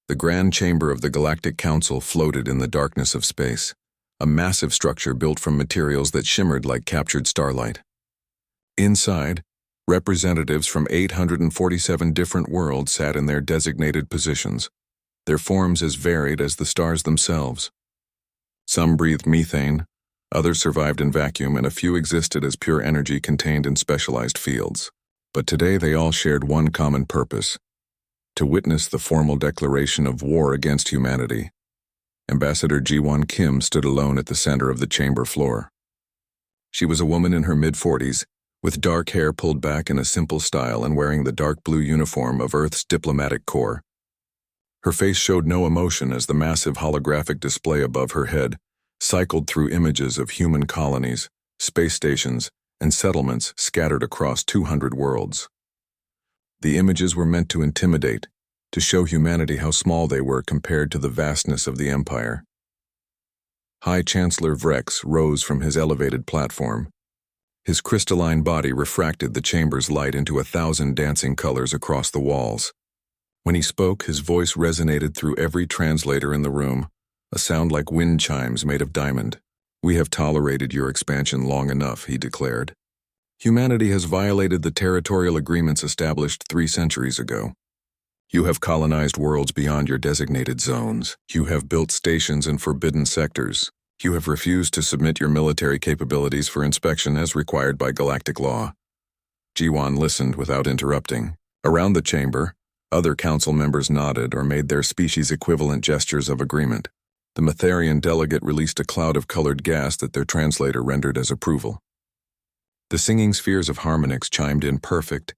The grand chamber of the Galactic Council floated in the darkness of space, a massive structure built from materials that shimmered like captured starlight. Inside, representatives from 847 different worlds sat in their designated positions, their forms as varied as the stars themselves. Some breathed methane, others survived in vacuum, and a few existed as pure energy contained in specialized fields. But today they all shared one common purpose: to witness the formal declaration of war against humanity. Ambassador Ji-won Kim stood alone at the center of the chamber floor. She was a woman in her mid-40s, with dark hair pulled back in a simple style and wearing the dark blue uniform of Earth's diplomatic corps. Her face showed no emotion as the massive holographic display above her head cycled through images of human colonies, space stations, and settlements scattered across 200 worlds. The images were meant to intimidate, to show humanity how small they were compared to the vastness of the Empire. High Chancellor Vrex rose from his elevated platform. His crystalline body refracted the chamber's light into 1,000 dancing colors across the walls. When he spoke, his voice resonated through every translator in the room, a sound like wind chimes made of diamond. "We have tolerated your expansion long enough," he declared. "Humanity has violated the territorial agreements established 3 centuries ago. You have colonized worlds beyond your designated zones. You have built stations in forbidden sectors. You have refused to submit your military capabilities for inspection as required by galactic law." Ji-won listened without interrupting. Around the chamber, other council members nodded or made their species-equivalent gestures of agreement. The Matharian delegate released a cloud of colored gas that their translator rendered as approval. The singing spheres of harmonics chimed in perfect,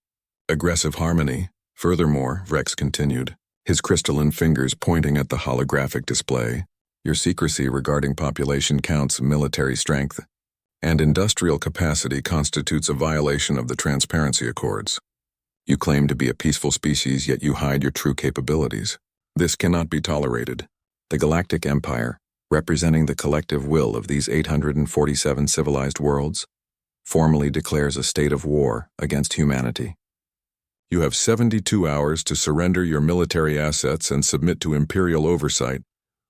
aggressive harmony. "Furthermore," Vrex continued, his crystalline fingers pointing at the holographic display, "your secrecy regarding population counts, military strength, and industrial capacity constitutes a violation of the Transparency Accords. You claim to be a peaceful species, yet you hide your true capabilities. This cannot be tolerated. The Galactic Empire, representing the collective will of these 847 civilized worlds, formally declares a state of war against humanity. You have 72 hours to surrender your military assets and submit to Imperial oversight,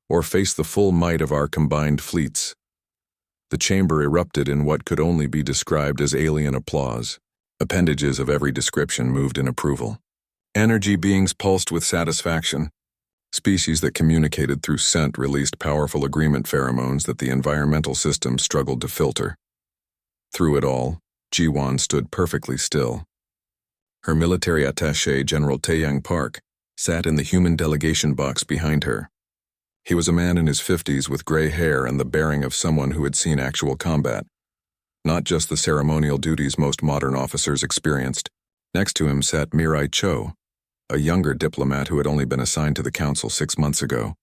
or face the full might of our combined fleets." The chamber erupted in what could only be described as alien applause. Appendages of every description moved in approval. Energy beings pulsed with satisfaction. Species that communicated through scent released powerful agreement pheromones that the environmental system struggled to filter. Through it all, Ji-won stood perfectly still. Her military attaché, General Taeyang Park, sat in the human delegation box behind her. He was a man in his 50s with gray hair and the bearing of someone who had seen actual combat, not just the ceremonial duties most modern officers experienced. Next to him sat Mirai Cho, a younger diplomat who had only been assigned to the council 6 months ago.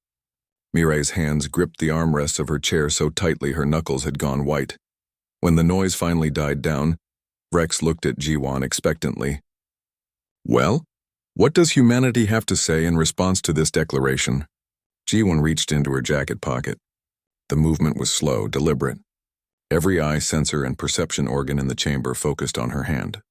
Mirai's hands gripped the armrests of her chair so tightly her knuckles had gone white. When the noise finally died down, Vrex looked at Ji-won expectantly. "Well, what does humanity have to say in response to this declaration?" Ji-won reached into her jacket pocket. The movement was slow, deliberate. Every eye, sensor, and perception organ in the chamber focused on her hand.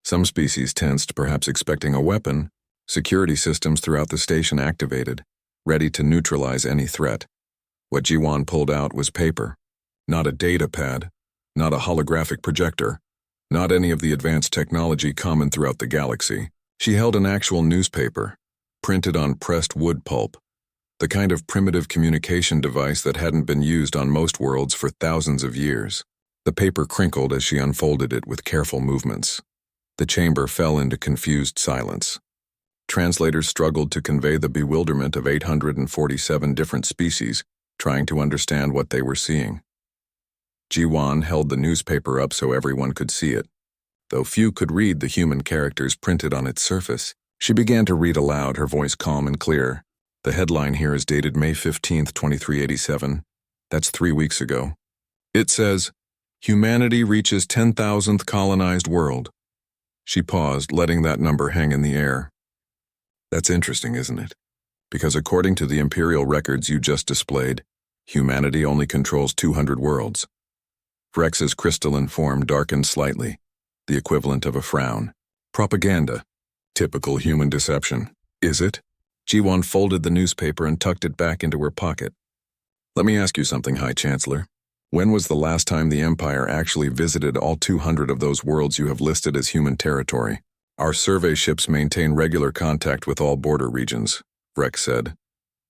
Some species tensed, perhaps expecting a weapon. Security systems throughout the station activated, ready to neutralize any threat. What Ji-won pulled out was paper. Not a data pad, not a holographic projector, not any of the advanced technology common throughout the galaxy. She held an actual newspaper, printed on pressed wood pulp, the kind of primitive communication device that hadn't been used on most worlds for thousands of years. The paper crinkled as she unfolded it with careful movements. The chamber fell into confused silence. Translators struggled to convey the bewilderment of 847 different species, trying to understand what they were seeing. Ji-won held the newspaper up so everyone could see it. Though few could read the human characters printed on its surface, she began to read aloud, her voice calm and clear. The headline here is dated May 15th, 2387. That's 3 weeks ago. It says, "Humanity reaches 10,000th colonized world." She paused, letting that number hang in the air. That's interesting, isn't it? Because according to the Imperial records you just displayed, humanity only controls 200 worlds. Vrex's crystalline form darkened slightly, the equivalent of a frown. Propaganda. Typical human deception. Is it? Ji-won folded the newspaper and tucked it back into her pocket. Let me ask you something, High Chancellor. When was the last time the Empire actually visited all 200 of those worlds you have listed as human territory? Our survey ships maintain regular contact with all border regions, Rex said.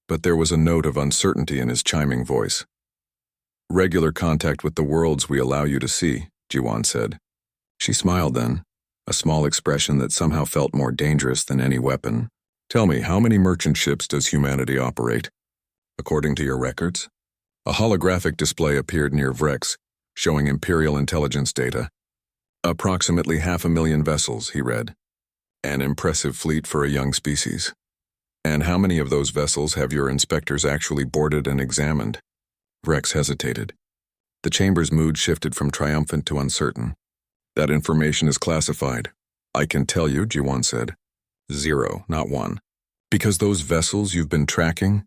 But there was a note of uncertainty in his chiming voice. Regular contact with the worlds we allow you to see, Ji-won said. She smiled then, a small expression that somehow felt more dangerous than any weapon. Tell me, how many merchant ships does humanity operate? According to your records? A holographic display appeared near Vrex, showing Imperial intelligence data. Approximately 500,000 vessels, he read. An impressive fleet for a young species. And how many of those vessels have your inspectors actually boarded and examined? Rex hesitated. The chamber's mood shifted from triumphant to uncertain. That information is classified. I can tell you, Ji-won said. 0, not 1. Because those vessels you've been tracking,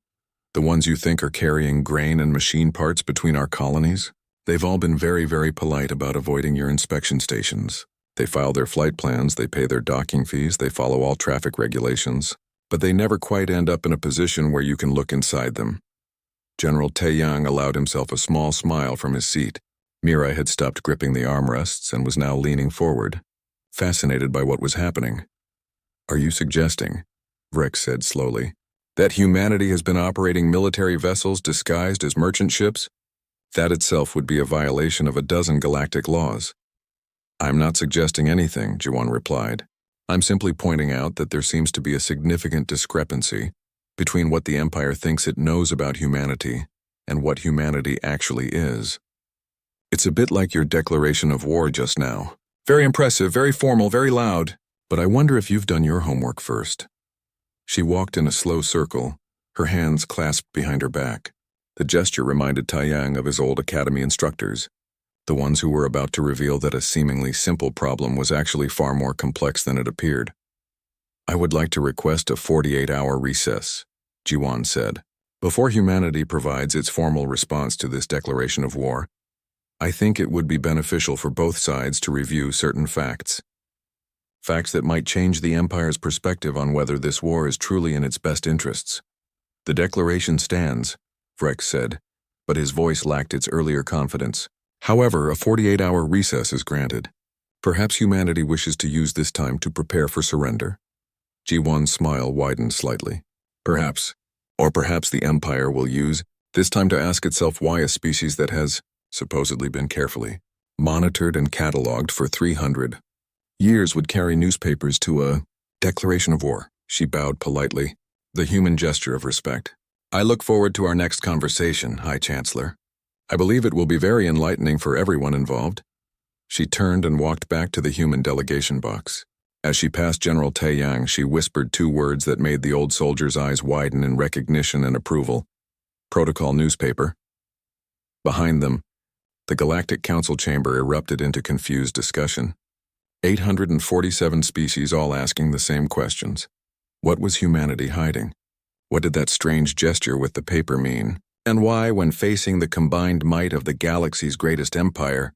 the ones you think are carrying grain and machine parts between our colonies, they've all been very, very polite about avoiding your inspection stations. They file their flight plans, they pay their docking fees, they follow all traffic regulations, but they never quite end up in a position where you can look inside them. General Taeyang allowed himself a small smile from his seat. Mirai had stopped gripping the armrests and was now leaning forward, fascinated by what was happening. Are you suggesting, Rex said slowly, that humanity has been operating military vessels disguised as merchant ships? That itself would be a violation of a dozen galactic laws. I'm not suggesting anything, Ji-won replied. I'm simply pointing out that there seems to be a significant discrepancy between what the Empire thinks it knows about humanity and what humanity actually is. It's a bit like your declaration of war just now. Very impressive, very formal, very loud. But I wonder if you've done your homework first. She walked in a slow circle, her hands clasped behind her back. The gesture reminded Taeyang of his old academy instructors, the ones who were about to reveal that a seemingly simple problem was actually far more complex than it appeared. I would like to request a 48-hour recess, Ji-won said. Before humanity provides its formal response to this declaration of war, I think it would be beneficial for both sides to review certain facts. Facts that might change the Empire's perspective on whether this war is truly in its best interests. The declaration stands, Vrex said, but his voice lacked its earlier confidence. However, a 48-hour recess is granted. Perhaps humanity wishes to use this time to prepare for surrender. Ji-won's smile widened slightly. Perhaps. Or perhaps the Empire will use this time to ask itself why a species that has supposedly been carefully monitored and catalogued for 300 years would carry newspapers to a declaration of war. She bowed politely, the human gesture of respect. I look forward to our next conversation, High Chancellor. I believe it will be very enlightening for everyone involved. She turned and walked back to the human delegation box. As she passed General Taeyang, she whispered 2 words that made the old soldier's eyes widen in recognition and approval. Protocol newspaper. Behind them, the Galactic Council chamber erupted into confused discussion. 847 species all asking the same questions. What was humanity hiding? What did that strange gesture with the paper mean? And why, when facing the combined might of the galaxy's greatest empire,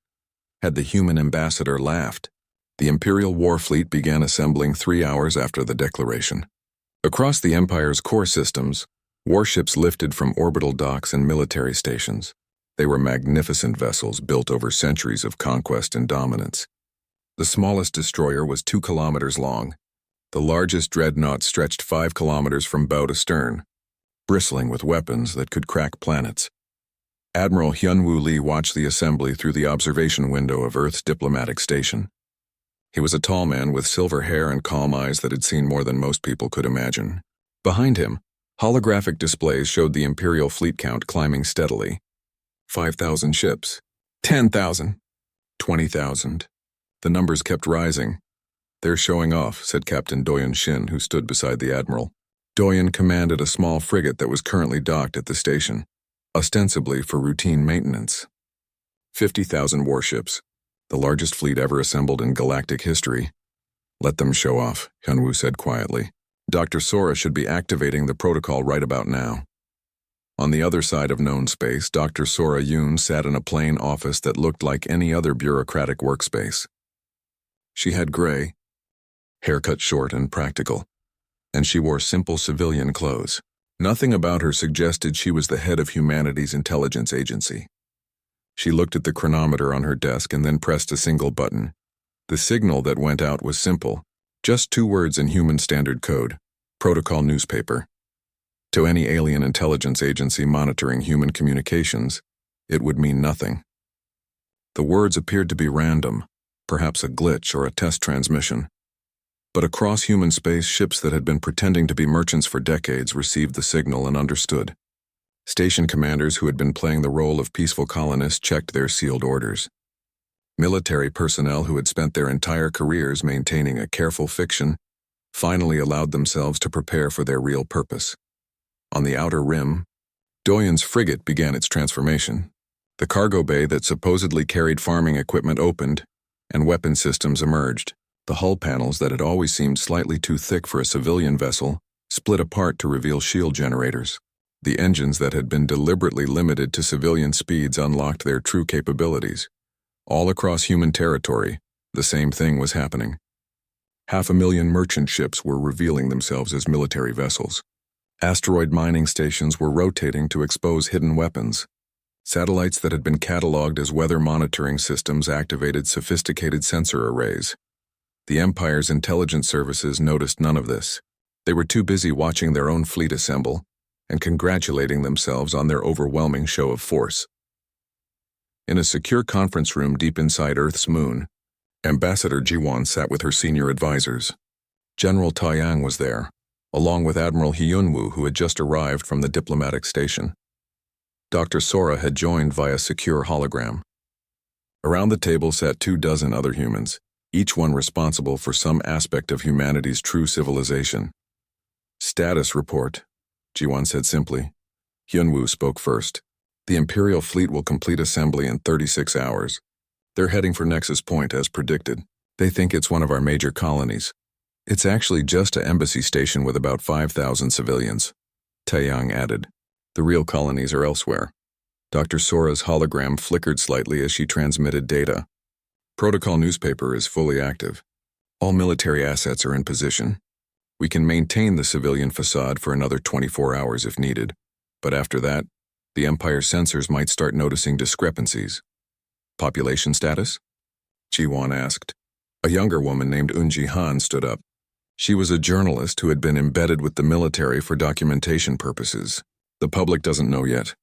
had the human ambassador laughed? The Imperial War Fleet began assembling 3 hours after the declaration. Across the Empire's core systems, warships lifted from orbital docks and military stations. They were magnificent vessels built over centuries of conquest and dominance. The smallest destroyer was 2 kilometers long. The largest dreadnought stretched 5 kilometers from bow to stern, bristling with weapons that could crack planets. Admiral Hyunwoo Lee watched the assembly through the observation window of Earth's diplomatic station. He was a tall man with silver hair and calm eyes that had seen more than most people could imagine. Behind him, holographic displays showed the Imperial fleet count climbing steadily. 5,000 ships, 10,000, 20,000. The numbers kept rising. They're showing off, said Captain Doyon Shin, who stood beside the Admiral. Doyon commanded a small frigate that was currently docked at the station, ostensibly for routine maintenance. 50,000 warships, the largest fleet ever assembled in galactic history. Let them show off, Hyunwoo said quietly. Dr. Sora should be activating the protocol right about now. On the other side of known space, Dr. Sora Yoon sat in a plain office that looked like any other bureaucratic workspace. She had gray, hair cut short and practical, and she wore simple civilian clothes. Nothing about her suggested she was the head of humanity's intelligence agency. She looked at the chronometer on her desk and then pressed a single button. The signal that went out was simple, just 2 words in human standard code, protocol newspaper. To any alien intelligence agency monitoring human communications, it would mean nothing. The words appeared to be random, perhaps a glitch or a test transmission. But across human space, ships that had been pretending to be merchants for decades received the signal and understood. Station commanders who had been playing the role of peaceful colonists checked their sealed orders. Military personnel who had spent their entire careers maintaining a careful fiction finally allowed themselves to prepare for their real purpose. On the outer rim, Doyen's frigate began its transformation. The cargo bay that supposedly carried farming equipment opened, and weapon systems emerged. The hull panels that had always seemed slightly too thick for a civilian vessel split apart to reveal shield generators. The engines that had been deliberately limited to civilian speeds unlocked their true capabilities. All across human territory, the same thing was happening. 500,000 merchant ships were revealing themselves as military vessels. Asteroid mining stations were rotating to expose hidden weapons. Satellites that had been cataloged as weather monitoring systems activated sophisticated sensor arrays. The Empire's intelligence services noticed none of this. They were too busy watching their own fleet assemble and congratulating themselves on their overwhelming show of force. In a secure conference room deep inside Earth's moon, Ambassador Jiwan sat with her senior advisors. General Taiyang was there, along with Admiral Hyunwoo, who had just arrived from the diplomatic station. Dr. Sora had joined via secure hologram. Around the table sat 24 other humans, each one responsible for some aspect of humanity's true civilization. Status report, Jiwan said simply. Hyunwoo spoke first. The Imperial fleet will complete assembly in 36 hours. They're heading for Nexus Point as predicted. They think it's one of our major colonies. It's actually just an embassy station with about 5,000 civilians. Taeyang added. The real colonies are elsewhere. Dr. Sora's hologram flickered slightly as she transmitted data. Protocol newspaper is fully active. All military assets are in position. We can maintain the civilian facade for another 24 hours if needed, but after that, the Empire sensors might start noticing discrepancies. Population status? Jiwan asked. A younger woman named Eunji Han stood up. She was a journalist who had been embedded with the military for documentation purposes. The public doesn't know yet,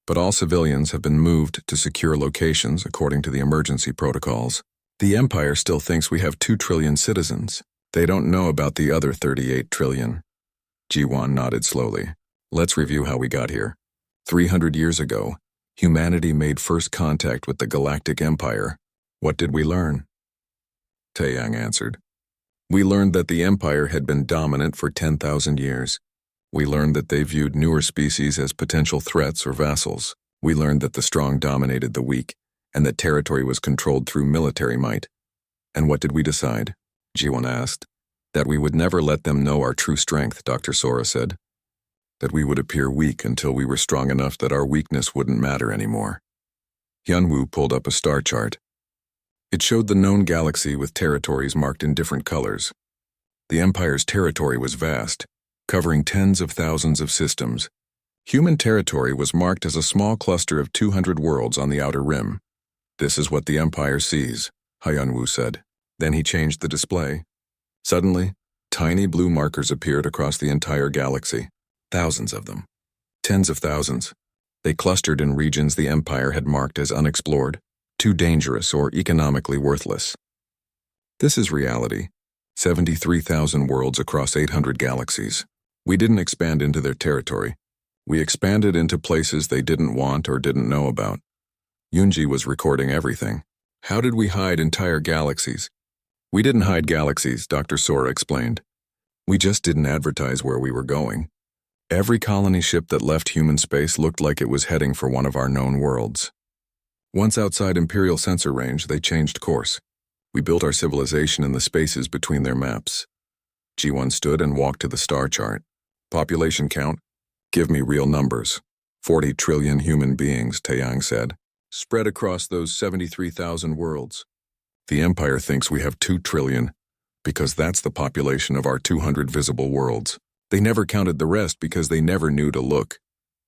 but all civilians have been moved to secure locations according to the emergency protocols. The Empire still thinks we have 2 trillion citizens. They don't know about the other 38 trillion. Jiwan nodded slowly. Let's review how we got here. 300 years ago, humanity made first contact with the Galactic Empire. What did we learn? Taeyang answered. We learned that the Empire had been dominant for 10,000 years. We learned that they viewed newer species as potential threats or vassals. We learned that the strong dominated the weak, and that territory was controlled through military might. And what did we decide? Jiwan asked. That we would never let them know our true strength, Dr. Sora said. That we would appear weak until we were strong enough that our weakness wouldn't matter anymore. Hyunwoo pulled up a star chart. It showed the known galaxy with territories marked in different colors. The Empire's territory was vast, covering tens of thousands of systems. Human territory was marked as a small cluster of 200 worlds on the outer rim. This is what the Empire sees, Hyunwoo said. Then he changed the display. Suddenly, tiny blue markers appeared across the entire galaxy. Thousands of them. Tens of thousands. They clustered in regions the Empire had marked as unexplored, too dangerous or economically worthless. This is reality. 73,000 worlds across 800 galaxies. We didn't expand into their territory. We expanded into places they didn't want or didn't know about. Yunji was recording everything. How did we hide entire galaxies? We didn't hide galaxies, Dr. Sora explained. We just didn't advertise where we were going. Every colony ship that left human space looked like it was heading for one of our known worlds. Once outside Imperial sensor range, they changed course. We built our civilization in the spaces between their maps. G1 stood and walked to the star chart. Population count? Give me real numbers. 40 trillion human beings, Taeyang said, spread across those 73,000 worlds. The Empire thinks we have 2 trillion, because that's the population of our 200 visible worlds. They never counted the rest because they never knew to look.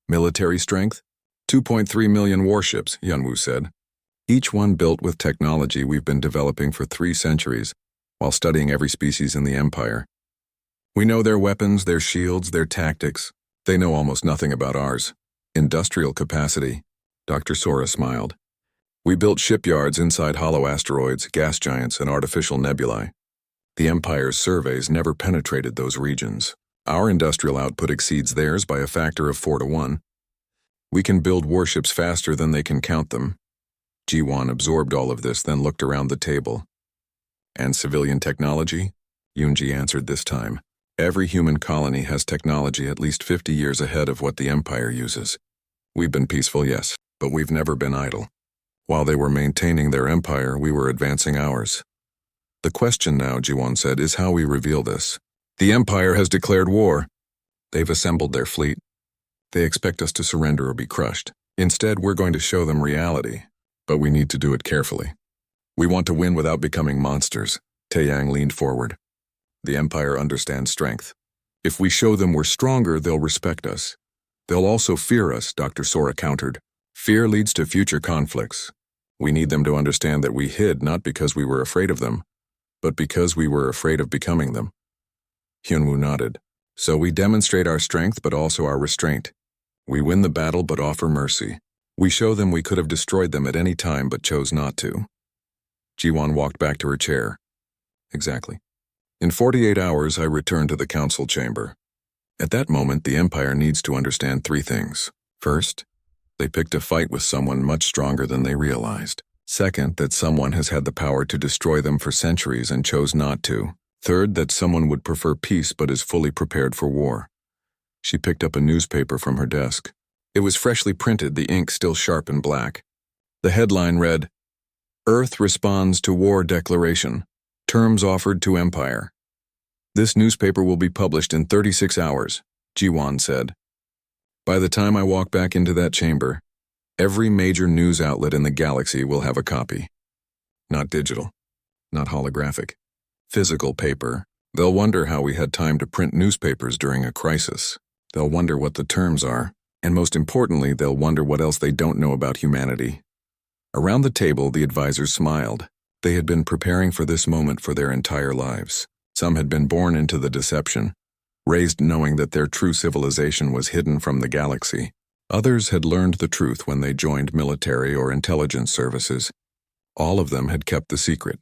Military strength? 2.3 million warships, Yunwu said. Each one built with technology we've been developing for 3 centuries, while studying every species in the Empire. We know their weapons, their shields, their tactics. They know almost nothing about ours. Industrial capacity. Dr. Sora smiled. We built shipyards inside hollow asteroids, gas giants, and artificial nebulae. The Empire's surveys never penetrated those regions. Our industrial output exceeds theirs by a factor of 4 to 1. We can build warships faster than they can count them. Ji-Wan absorbed all of this, then looked around the table. And civilian technology? Yunji answered this time. Every human colony has technology at least 50 years ahead of what the Empire uses. We've been peaceful, yes, but we've never been idle. While they were maintaining their empire, we were advancing ours. The question now, Ji-Wan said, is how we reveal this. The Empire has declared war. They've assembled their fleet. They expect us to surrender or be crushed. Instead, we're going to show them reality. But we need to do it carefully. We want to win without becoming monsters. Taeyang leaned forward. The Empire understands strength. If we show them we're stronger, they'll respect us. They'll also fear us, Dr. Sora countered. Fear leads to future conflicts. We need them to understand that we hid not because we were afraid of them, but because we were afraid of becoming them. Hyunwoo nodded. So we demonstrate our strength but also our restraint. We win the battle but offer mercy. We show them we could have destroyed them at any time but chose not to. Ji-Wan walked back to her chair. Exactly. In 48 hours, I returned to the council chamber. At that moment, the Empire needs to understand 3 things. First, they picked a fight with someone much stronger than they realized. Second, that someone has had the power to destroy them for centuries and chose not to. Third, that someone would prefer peace but is fully prepared for war. She picked up a newspaper from her desk. It was freshly printed, the ink still sharp and black. The headline read, Earth responds to war declaration. Terms offered to Empire. This newspaper will be published in 36 hours, Ji-Wan said. By the time I walk back into that chamber, every major news outlet in the galaxy will have a copy. Not digital, not holographic. Physical paper. They'll wonder how we had time to print newspapers during a crisis. They'll wonder what the terms are. And most importantly, they'll wonder what else they don't know about humanity. Around the table, the advisors smiled. They had been preparing for this moment for their entire lives. Some had been born into the deception, raised knowing that their true civilization was hidden from the galaxy. Others had learned the truth when they joined military or intelligence services. All of them had kept the secret.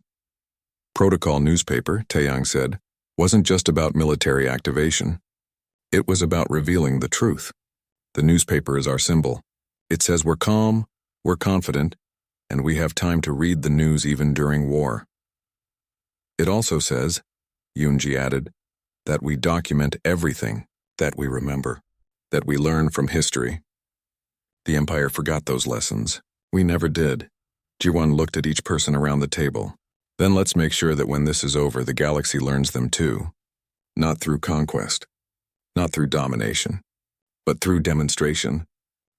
Protocol newspaper, Taeyang said, wasn't just about military activation. It was about revealing the truth. The newspaper is our symbol. It says we're calm, we're confident, and we have time to read the news even during war. It also says, Yunji added, that we document everything, that we remember, that we learn from history. The Empire forgot those lessons. We never did. Ji-Wan looked at each person around the table. Then let's make sure that when this is over, the galaxy learns them too. Not through conquest, not through domination, but through demonstration.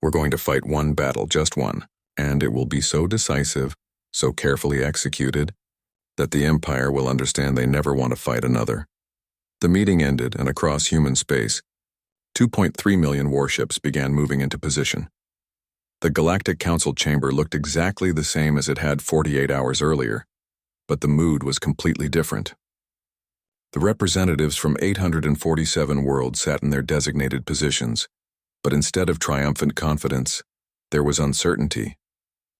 We're going to fight one battle, just one, and it will be so decisive, so carefully executed, that the Empire will understand they never want to fight another. The meeting ended, and across human space, 2.3 million warships began moving into position. The Galactic Council chamber looked exactly the same as it had 48 hours earlier, but the mood was completely different. The representatives from 847 worlds sat in their designated positions, but instead of triumphant confidence, there was uncertainty.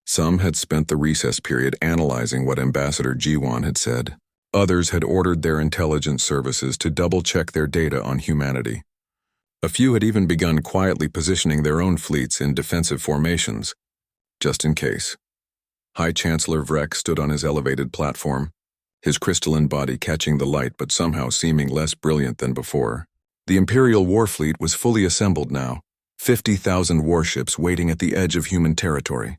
Some had spent the recess period analyzing what Ambassador Ji-Wan had said. Others had ordered their intelligence services to double-check their data on humanity. A few had even begun quietly positioning their own fleets in defensive formations, just in case. High Chancellor Vrek stood on his elevated platform, his crystalline body catching the light but somehow seeming less brilliant than before. The Imperial War Fleet was fully assembled now, 50,000 warships waiting at the edge of human territory.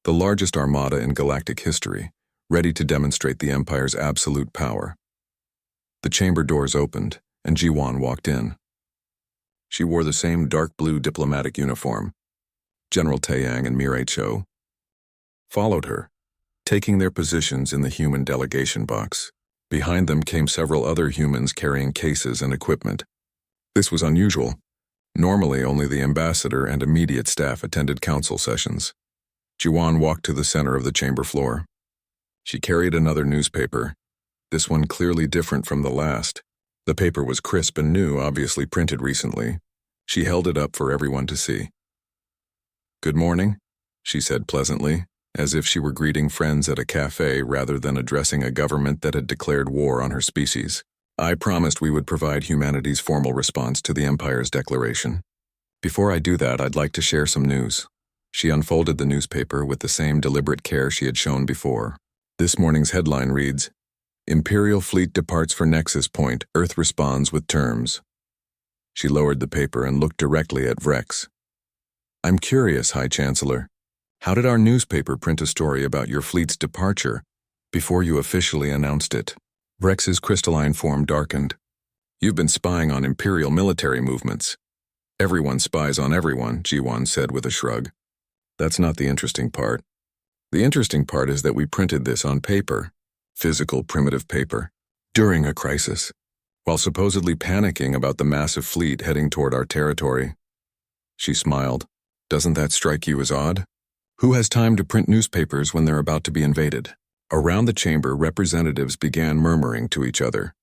The largest armada in galactic history, ready to demonstrate the Empire's absolute power. The chamber doors opened, and Ji-Wan walked in. She wore the same dark blue diplomatic uniform. General Taeyang and Mirai Cho followed her, taking their positions in the human delegation box. Behind them came several other humans carrying cases and equipment. This was unusual. Normally, only the ambassador and immediate staff attended council sessions. Jiwan walked to the center of the chamber floor. She carried another newspaper, this one clearly different from the last. The paper was crisp and new, obviously printed recently. She held it up for everyone to see. "Good morning," she said pleasantly, as if she were greeting friends at a cafe rather than addressing a government that had declared war on her species. "I promised we would provide humanity's formal response to the Empire's declaration. Before I do that, I'd like to share some news." She unfolded the newspaper with the same deliberate care she had shown before. This morning's headline reads, "Imperial Fleet departs for Nexus Point. Earth responds with terms." She lowered the paper and looked directly at Vrex. "I'm curious, High Chancellor. How did our newspaper print a story about your fleet's departure before you officially announced it?" Vrex's crystalline form darkened. "You've been spying on Imperial military movements." "Everyone spies on everyone," Jiwan said with a shrug. "That's not the interesting part. The interesting part is that we printed this on paper, physical primitive paper, during a crisis, while supposedly panicking about the massive fleet heading toward our territory." She smiled. "Doesn't that strike you as odd? Who has time to print newspapers when they're about to be invaded?" Around the chamber, representatives began murmuring to each other.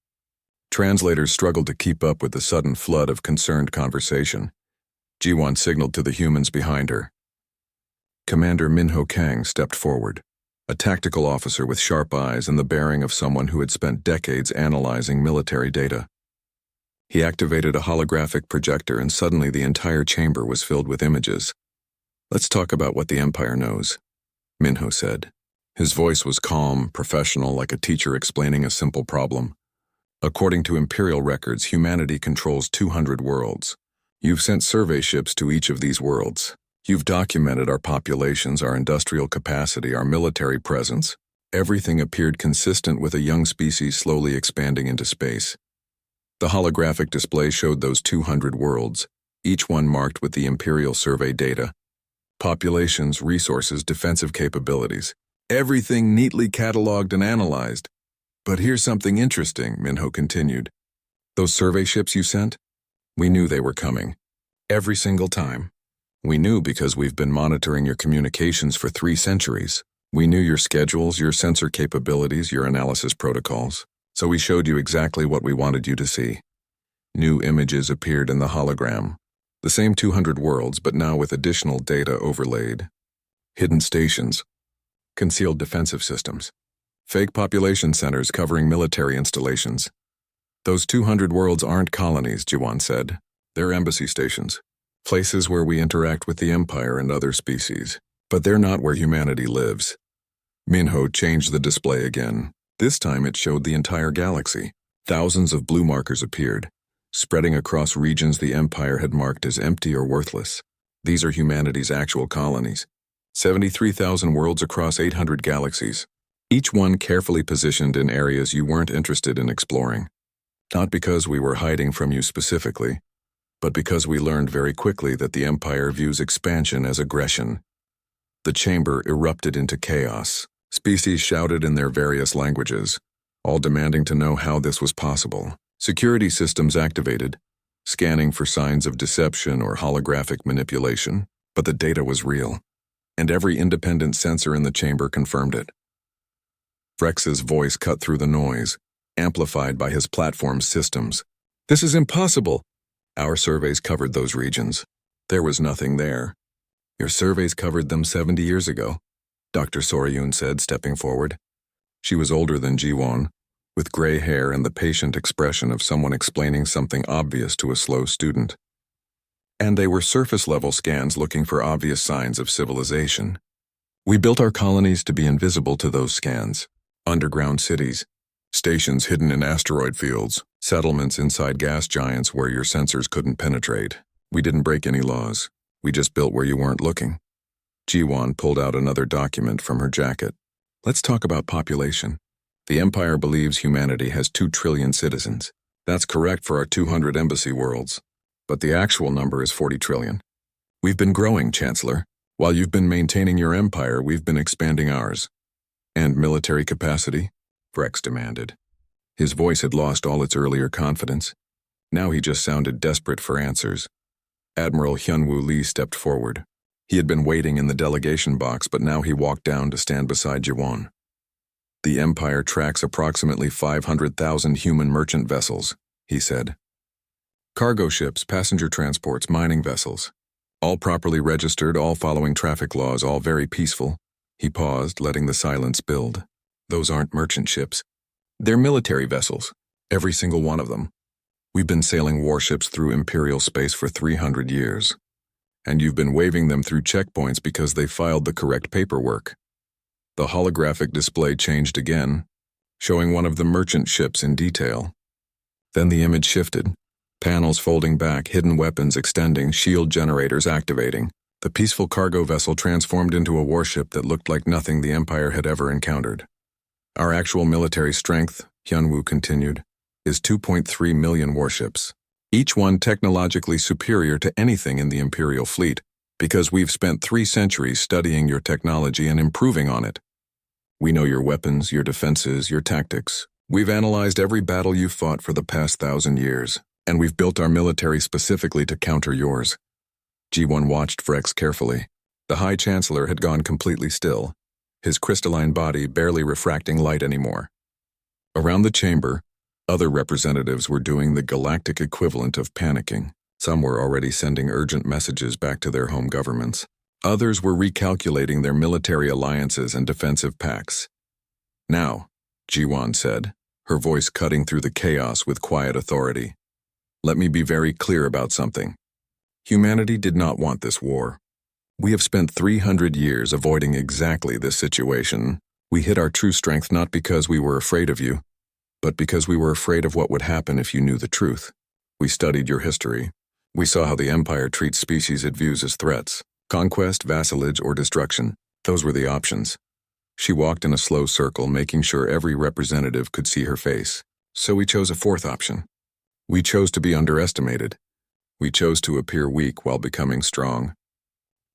Translators struggled to keep up with the sudden flood of concerned conversation. Jiwan signaled to the humans behind her. Commander Minho Kang stepped forward, a tactical officer with sharp eyes and the bearing of someone who had spent decades analyzing military data. He activated a holographic projector and suddenly the entire chamber was filled with images. "Let's talk about what the Empire knows," Minho said. His voice was calm, professional, like a teacher explaining a simple problem. "According to Imperial records, humanity controls 200 worlds. You've sent survey ships to each of these worlds. You've documented our populations, our industrial capacity, our military presence. Everything appeared consistent with a young species slowly expanding into space. The holographic display showed those 200 worlds, each one marked with the Imperial survey data. Populations, resources, defensive capabilities. Everything neatly cataloged and analyzed. But here's something interesting," Minho continued. "Those survey ships you sent? We knew they were coming. Every single time. We knew because we've been monitoring your communications for 3 centuries. We knew your schedules, your sensor capabilities, your analysis protocols. So we showed you exactly what we wanted you to see." New images appeared in the hologram. The same 200 worlds, but now with additional data overlaid. Hidden stations. Concealed defensive systems. Fake population centers covering military installations. "Those 200 worlds aren't colonies," Jiwan said. "They're embassy stations. Places where we interact with the Empire and other species. But they're not where humanity lives." Minho changed the display again. This time it showed the entire galaxy. Thousands of blue markers appeared, spreading across regions the Empire had marked as empty or worthless. These are humanity's actual colonies. 73,000 worlds across 800 galaxies. Each one carefully positioned in areas you weren't interested in exploring. Not because we were hiding from you specifically, but because we learned very quickly that the Empire views expansion as aggression. The chamber erupted into chaos. Species shouted in their various languages, all demanding to know how this was possible. Security systems activated, scanning for signs of deception or holographic manipulation, but the data was real, and every independent sensor in the chamber confirmed it. Vrex's voice cut through the noise, amplified by his platform's systems. "This is impossible." "Our surveys covered those regions. There was nothing there." "Your surveys covered them 70 years ago," Dr. Soryun said, stepping forward. She was older than Jiwon, with gray hair and the patient expression of someone explaining something obvious to a slow student. And they were surface-level scans looking for obvious signs of civilization. "We built our colonies to be invisible to those scans. Underground cities, stations hidden in asteroid fields, settlements inside gas giants where your sensors couldn't penetrate. We didn't break any laws. We just built where you weren't looking." Jiwon pulled out another document from her jacket. "Let's talk about population. The Empire believes humanity has 2 trillion citizens. That's correct for our 200 embassy worlds. But the actual number is 40 trillion. We've been growing, Chancellor. While you've been maintaining your empire, we've been expanding ours." "And military capacity?" Vrex demanded. His voice had lost all its earlier confidence. Now he just sounded desperate for answers. Admiral Hyunwoo Lee stepped forward. He had been waiting in the delegation box, but now he walked down to stand beside Jiwon. The Empire tracks approximately 500,000 human merchant vessels, he said. Cargo ships, passenger transports, mining vessels. All properly registered, all following traffic laws, all very peaceful. He paused, letting the silence build. Those aren't merchant ships. They're military vessels, every single one of them. We've been sailing warships through Imperial space for 300 years. And you've been waving them through checkpoints because they filed the correct paperwork. The holographic display changed again, showing one of the merchant ships in detail. Then the image shifted, panels folding back, hidden weapons extending, shield generators activating. The peaceful cargo vessel transformed into a warship that looked like nothing the Empire had ever encountered. Our actual military strength, Hyunwoo continued, is 2.3 million warships, each one technologically superior to anything in the Imperial fleet, because we've spent 3 centuries studying your technology and improving on it. We know your weapons, your defenses, your tactics. We've analyzed every battle you've fought for the past 1,000 years, and we've built our military specifically to counter yours. Ji-won watched Vrex carefully. The High Chancellor had gone completely still, his crystalline body barely refracting light anymore. Around the chamber, other representatives were doing the galactic equivalent of panicking. Some were already sending urgent messages back to their home governments. Others were recalculating their military alliances and defensive pacts. Now, Ji-won said, her voice cutting through the chaos with quiet authority. Let me be very clear about something. Humanity did not want this war. We have spent 300 years avoiding exactly this situation. We hid our true strength not because we were afraid of you, but because we were afraid of what would happen if you knew the truth. We studied your history. We saw how the Empire treats species it views as threats. Conquest, vassalage, or destruction. Those were the options. She walked in a slow circle, making sure every representative could see her face. So we chose a 4th option. We chose to be underestimated. We chose to appear weak while becoming strong.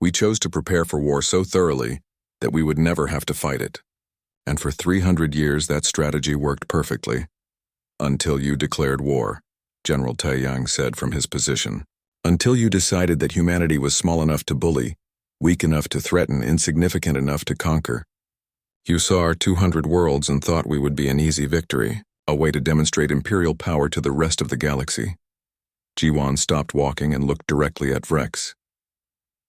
We chose to prepare for war so thoroughly that we would never have to fight it. And for 300 years that strategy worked perfectly. Until you declared war, General Taeyang said from his position. Until you decided that humanity was small enough to bully, weak enough to threaten, insignificant enough to conquer. You saw our 200 worlds and thought we would be an easy victory, a way to demonstrate imperial power to the rest of the galaxy. Ji-won stopped walking and looked directly at Vrex.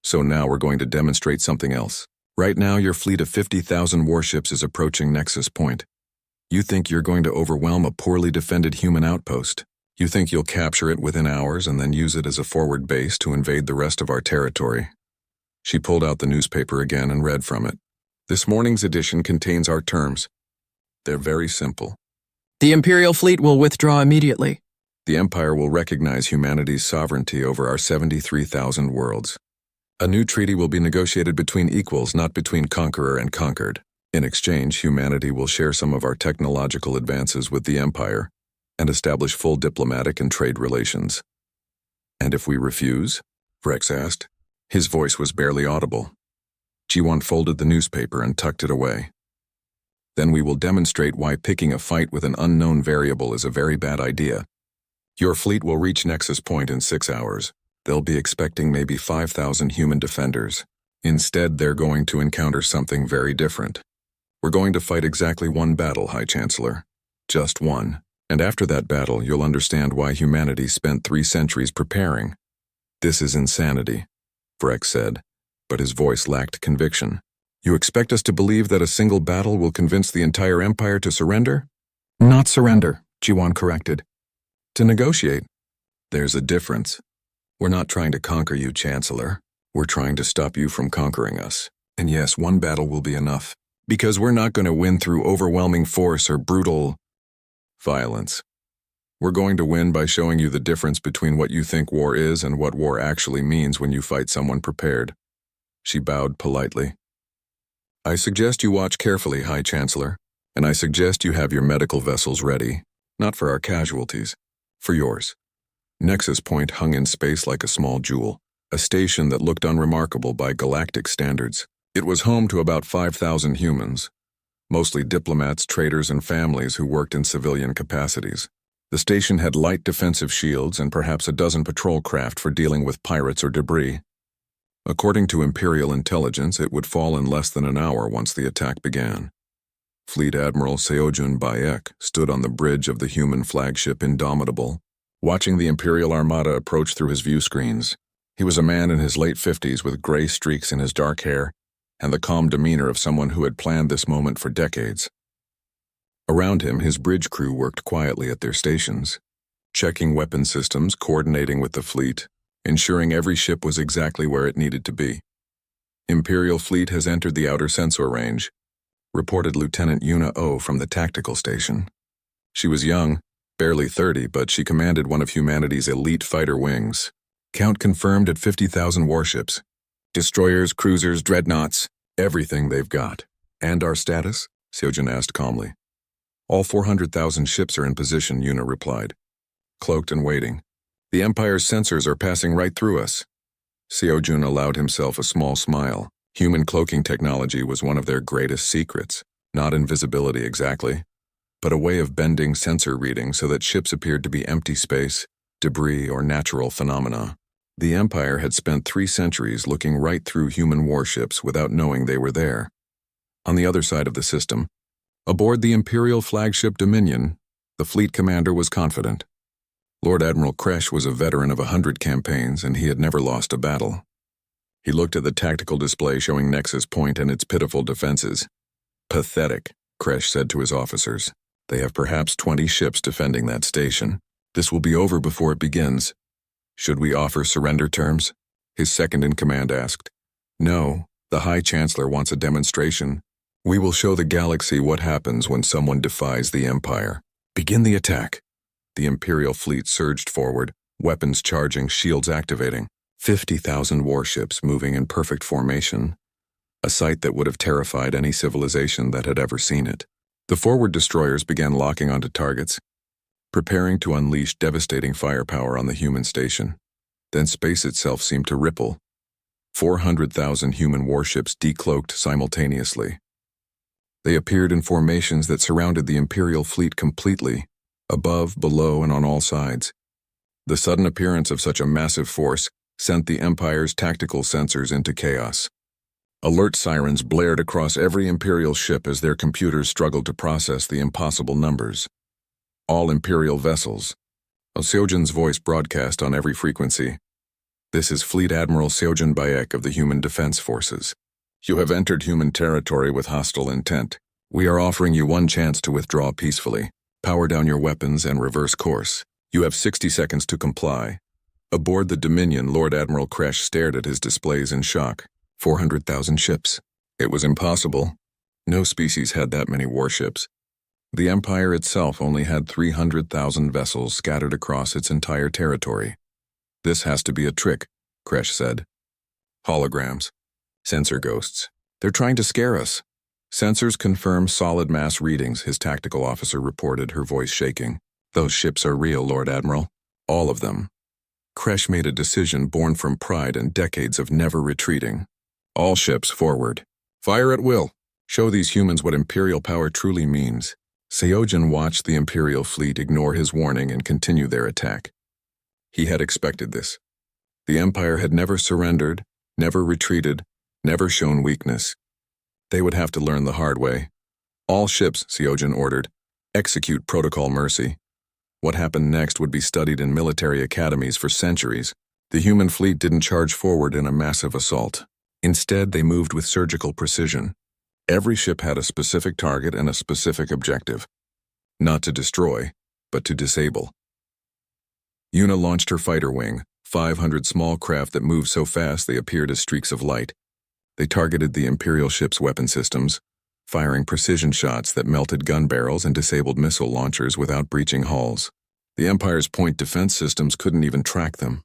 So now we're going to demonstrate something else. Right now your fleet of 50,000 warships is approaching Nexus Point. You think you're going to overwhelm a poorly defended human outpost. You think you'll capture it within hours and then use it as a forward base to invade the rest of our territory. She pulled out the newspaper again and read from it. This morning's edition contains our terms. They're very simple. The Imperial fleet will withdraw immediately. The Empire will recognize humanity's sovereignty over our 73,000 worlds. A new treaty will be negotiated between equals, not between conqueror and conquered. In exchange, humanity will share some of our technological advances with the Empire and establish full diplomatic and trade relations. And if we refuse? Vrex asked. His voice was barely audible. Ji-won folded the newspaper and tucked it away. Then we will demonstrate why picking a fight with an unknown variable is a very bad idea. Your fleet will reach Nexus Point in 6 hours. They'll be expecting maybe 5,000 human defenders. Instead, they're going to encounter something very different. We're going to fight exactly one battle, High Chancellor. Just one. And after that battle, you'll understand why humanity spent 3 centuries preparing. This is insanity, Vrex said, but his voice lacked conviction. You expect us to believe that a single battle will convince the entire Empire to surrender? Not surrender, Ji-won corrected. To negotiate. There's a difference. We're not trying to conquer you, Chancellor. We're trying to stop you from conquering us. And yes, one battle will be enough. Because we're not going to win through overwhelming force or brutal violence. We're going to win by showing you the difference between what you think war is and what war actually means when you fight someone prepared. She bowed politely. I suggest you watch carefully, High Chancellor, and I suggest you have your medical vessels ready, not for our casualties, for yours. Nexus Point hung in space like a small jewel, a station that looked unremarkable by galactic standards. It was home to about 5,000 humans, mostly diplomats, traders, and families who worked in civilian capacities. The station had light defensive shields and perhaps a dozen patrol craft for dealing with pirates or debris. According to Imperial intelligence, it would fall in less than an hour once the attack began. Fleet Admiral Seojun Bayek stood on the bridge of the human flagship Indomitable, watching the Imperial Armada approach through his view screens. He was a man in his late 50s with gray streaks in his dark hair and the calm demeanor of someone who had planned this moment for decades. Around him, his bridge crew worked quietly at their stations, checking weapon systems, coordinating with the fleet, ensuring every ship was exactly where it needed to be. Imperial fleet has entered the outer sensor range, reported Lieutenant Yuna Oh from the tactical station. She was young, barely 30, but she commanded one of humanity's elite fighter wings. Count confirmed at 50,000 warships. Destroyers, cruisers, dreadnoughts, everything they've got. And our status? Seojun asked calmly. All 400,000 ships are in position, Yuna replied. Cloaked and waiting. The Empire's sensors are passing right through us. Seojun allowed himself a small smile. Human cloaking technology was one of their greatest secrets. Not invisibility exactly, but a way of bending sensor readings so that ships appeared to be empty space, debris, or natural phenomena. The Empire had spent 3 centuries looking right through human warships without knowing they were there. On the other side of the system, aboard the Imperial flagship Dominion, the fleet commander was confident. Lord Admiral Kresh was a veteran of 100 campaigns, and he had never lost a battle. He looked at the tactical display showing Nexus Point and its pitiful defenses. Pathetic, Kresh said to his officers. They have perhaps 20 ships defending that station. This will be over before it begins. Should we offer surrender terms? His second-in-command asked. No, the High Chancellor wants a demonstration. We will show the galaxy what happens when someone defies the Empire. Begin the attack. The Imperial fleet surged forward, weapons charging, shields activating. 50,000 warships moving in perfect formation, a sight that would have terrified any civilization that had ever seen it. The forward destroyers began locking onto targets, preparing to unleash devastating firepower on the human station. Then space itself seemed to ripple. 400,000 human warships decloaked simultaneously. They appeared in formations that surrounded the Imperial fleet completely, above, below, and on all sides. The sudden appearance of such a massive force sent the Empire's tactical sensors into chaos. Alert sirens blared across every Imperial ship as their computers struggled to process the impossible numbers. All Imperial vessels. Seojun's voice broadcast on every frequency. This is Fleet Admiral Seojun Bayek of the Human Defense Forces. You have entered human territory with hostile intent. We are offering you one chance to withdraw peacefully, power down your weapons, and reverse course. You have 60 seconds to comply. Aboard the Dominion, Lord Admiral Kresh stared at his displays in shock. 400,000 ships. It was impossible. No species had that many warships. The Empire itself only had 300,000 vessels scattered across its entire territory. This has to be a trick, Kresh said. Holograms. Sensor ghosts. They're trying to scare us. Sensors confirm solid mass readings, his tactical officer reported, her voice shaking. Those ships are real, Lord Admiral. All of them. Kresh made a decision born from pride and decades of never retreating. All ships forward. Fire at will. Show these humans what Imperial power truly means. Seojun watched the Imperial fleet ignore his warning and continue their attack. He had expected this. The Empire had never surrendered, never retreated, never shown weakness. They would have to learn the hard way. All ships, Seojun ordered, execute Protocol Mercy. What happened next would be studied in military academies for centuries. The human fleet didn't charge forward in a massive assault. Instead, they moved with surgical precision. Every ship had a specific target and a specific objective. Not to destroy, but to disable. Yuna launched her fighter wing, 500 small craft that moved so fast they appeared as streaks of light. They targeted the Imperial ship's weapon systems, firing precision shots that melted gun barrels and disabled missile launchers without breaching hulls. The Empire's point defense systems couldn't even track them.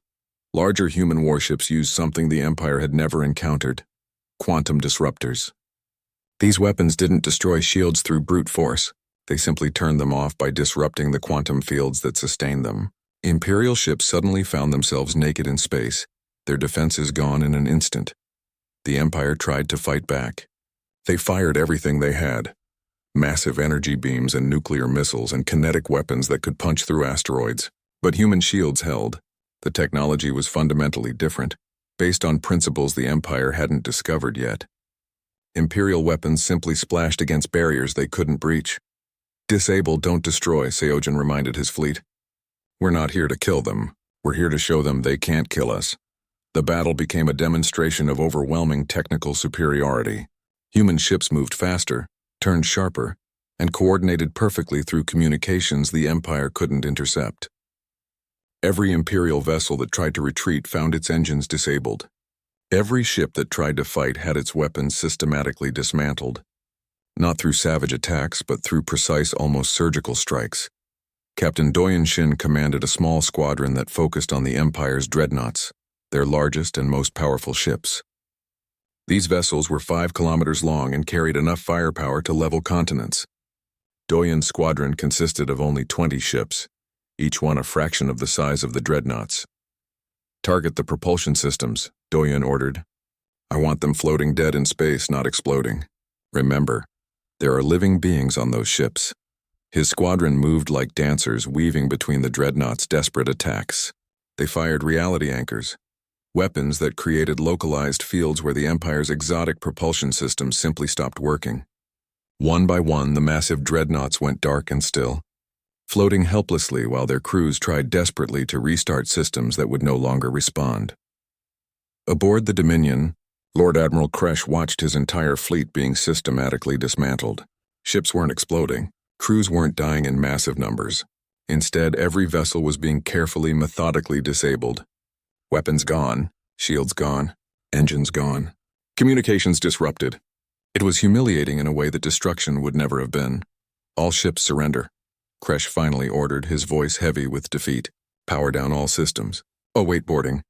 Larger human warships used something the Empire had never encountered: quantum disruptors. These weapons didn't destroy shields through brute force. They simply turned them off by disrupting the quantum fields that sustained them. Imperial ships suddenly found themselves naked in space, their defenses gone in an instant. The Empire tried to fight back. They fired everything they had. massive energy beams and nuclear missiles and kinetic weapons that could punch through asteroids. But human shields held. The technology was fundamentally different, based on principles the Empire hadn't discovered yet. Imperial weapons simply splashed against barriers they couldn't breach. Disable, don't destroy, Seojin reminded his fleet. We're not here to kill them. We're here to show them they can't kill us. The battle became a demonstration of overwhelming technical superiority. Human ships moved faster, turned sharper, and coordinated perfectly through communications the Empire couldn't intercept. Every Imperial vessel that tried to retreat found its engines disabled. Every ship that tried to fight had its weapons systematically dismantled. Not through savage attacks, but through precise, almost surgical strikes. Captain Doyen Shin commanded a small squadron that focused on the Empire's dreadnoughts, their largest and most powerful ships. These vessels were 5 kilometers long and carried enough firepower to level continents. Doyen's squadron consisted of only 20 ships, each one a fraction of the size of the dreadnoughts. Target the propulsion systems, Doyen ordered. I want them floating dead in space, not exploding. Remember, there are living beings on those ships. His squadron moved like dancers, weaving between the dreadnoughts' desperate attacks. They fired reality anchors, weapons that created localized fields where the Empire's exotic propulsion systems simply stopped working. One by one, the massive dreadnoughts went dark and still, floating helplessly while their crews tried desperately to restart systems that would no longer respond. Aboard the Dominion, Lord Admiral Kresh watched his entire fleet being systematically dismantled. Ships weren't exploding. Crews weren't dying in massive numbers. Instead, every vessel was being carefully, methodically disabled. Weapons gone, shields gone, engines gone, communications disrupted. It was humiliating in a way that destruction would never have been. All ships surrender. Kresh finally ordered, his voice heavy with defeat. Power down all systems. Await boarding.